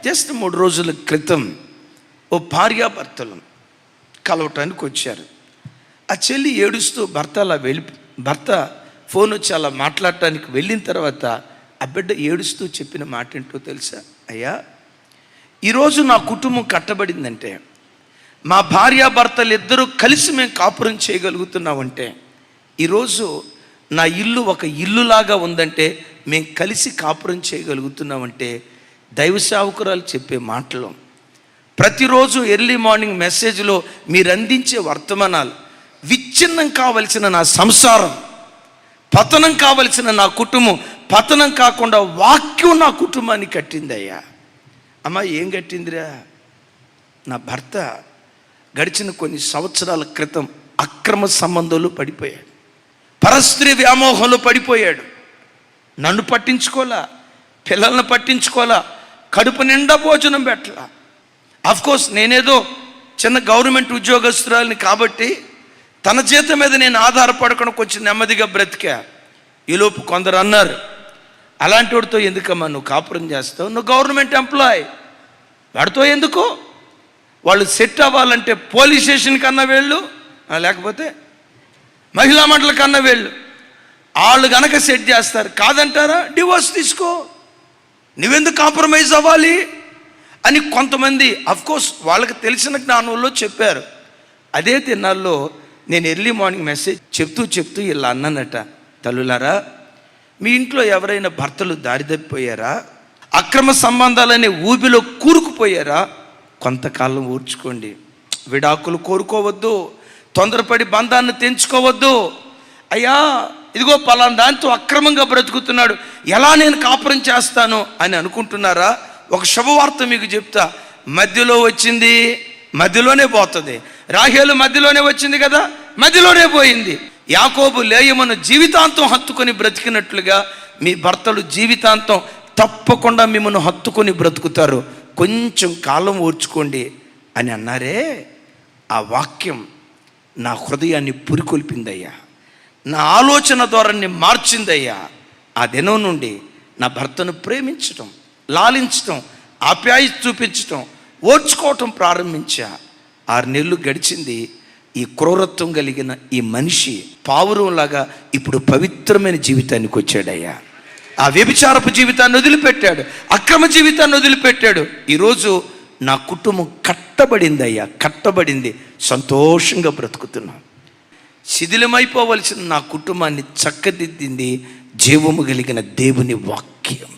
Just 3 రోజుల క్రితం ఓ భార్యాభర్తలు కలవటానికి వచ్చారు. ఆ చెల్లి ఏడుస్తూ భర్త ఫోన్ వచ్చి అలా మాట్లాడటానికి వెళ్ళిన తర్వాత ఆ బిడ్డ ఏడుస్తూ చెప్పిన మాట ఏంటో తెలుసా? అయ్యా, ఈరోజు నా కుటుంబం కట్టబడిందంటే, మా భార్యాభర్తలు ఇద్దరూ కలిసి మేము కాపురం చేయగలుగుతున్నామంటే, ఈరోజు నా ఇల్లు ఒక ఇల్లులాగా ఉందంటే, మేము కలిసి కాపురం చేయగలుగుతున్నామంటే, దైవ సేవకురాలు చెప్పే మాటలు, ప్రతిరోజు ఎర్లీ మార్నింగ్ మెసేజ్లో మీరు అందించే వర్తమానాలు, విచ్ఛిన్నం కావలసిన నా సంసారం, పతనం కావలసిన నా కుటుంబం పతనం కాకుండా వాక్యం నా కుటుంబాన్ని కట్టిందయ్యా. అమ్మా, ఏం కట్టిందిరా? నా భర్త గడిచిన కొన్ని సంవత్సరాల క్రితం అక్రమ సంబంధంలో పడిపోయాడు, పరస్త్రీ వ్యామోహంలో పడిపోయాడు. నన్ను పట్టించుకోలా, పిల్లల్ని పట్టించుకోలా, కడుపు నిండా భోజనం పెట్టలా. అఫ్కోర్స్ నేనేదో చిన్న గవర్నమెంట్ ఉద్యోగస్తురాలిని కాబట్టి తన జీతం మీద నేను ఆధారపడకుండా కొంచెం నెమ్మదిగా బ్రతికా. ఈలోపు కొందరు అన్నారు, అలాంటి వాడితో ఎందుకమ్మా నువ్వు కాపురం చేస్తావు? నువ్వు గవర్నమెంట్ ఎంప్లాయ్, వాడితో ఎందుకు? వాళ్ళు సెట్ అవ్వాలంటే పోలీస్ స్టేషన్ కన్నా వెళ్ళు, లేకపోతే మహిళా మండలి కన్నా వెళ్ళు. వాళ్ళు గనక సెట్ చేస్తారు, కాదంటారా డివోర్స్ తీసుకో, నువ్వెందుకు కాంప్రమైజ్ అవ్వాలి అని కొంతమంది అఫ్కోర్స్ వాళ్ళకి తెలిసిన జ్ఞానంలో చెప్పారు. అదే తిన్నాల్లో నేను ఎర్లీ మార్నింగ్ మెసేజ్ చెప్తూ ఇలా అన్నానట, తల్లులారా, మీ ఇంట్లో ఎవరైనా భర్తలు దారి తప్పిపోయారా? అక్రమ సంబంధాలనే ఊబిలో కూరుకుపోయారా? కొంతకాలం ఊర్చుకోండి, విడాకులు కోరుకోవద్దు, తొందరపడి బంధాన్ని తెంచుకోవద్దు. అయ్యా, ఇదిగో పలానా దాంతో అక్రమంగా బ్రతుకుతున్నాడు, ఎలా నేను కాపురం చేస్తాను అని అనుకుంటున్నారా? ఒక శుభవార్త మీకు చెప్తా, మధ్యలో వచ్చింది మధ్యలోనే పోతుంది. రాహేలు మధ్యలోనే వచ్చింది కదా, మధ్యలోనే పోయింది. యాకోబు లేయమను జీవితాంతం హత్తుకొని బ్రతికినట్లుగా మీ భర్తలు జీవితాంతం తప్పకుండా మిమ్మల్ని హత్తుకొని బ్రతుకుతారు, కొంచెం కాలం ఓర్చుకోండి అని అన్నారే. ఆ వాక్యం నా హృదయాన్ని పురికొల్పిందయ్యా, నా ఆలోచన ధోరణిని మార్చిందయ్యా. ఆ దినం నుండి నా భర్తను ప్రేమించటం, లాలించటం, ఆప్యాయత చూపించటం, ఓర్చుకోవటం ప్రారంభించా. 6 నెలలు గడిచింది. ఈ క్రూరత్వం కలిగిన ఈ మనిషి పావురంలాగా ఇప్పుడు పవిత్రమైన జీవితానికి వచ్చాడయ్యా. ఆ వ్యభిచారపు జీవితాన్ని వదిలిపెట్టాడు, అక్రమ జీవితాన్ని వదిలిపెట్టాడు. ఈరోజు నా కుటుంబం కట్టబడిందయ్యా, కట్టబడింది, సంతోషంగా బ్రతుకుతున్నాం. శిథిలమైపోవలసిన నా కుటుంబాన్ని చక్కదిద్దింది జీవము కలిగిన దేవుని వాక్యం.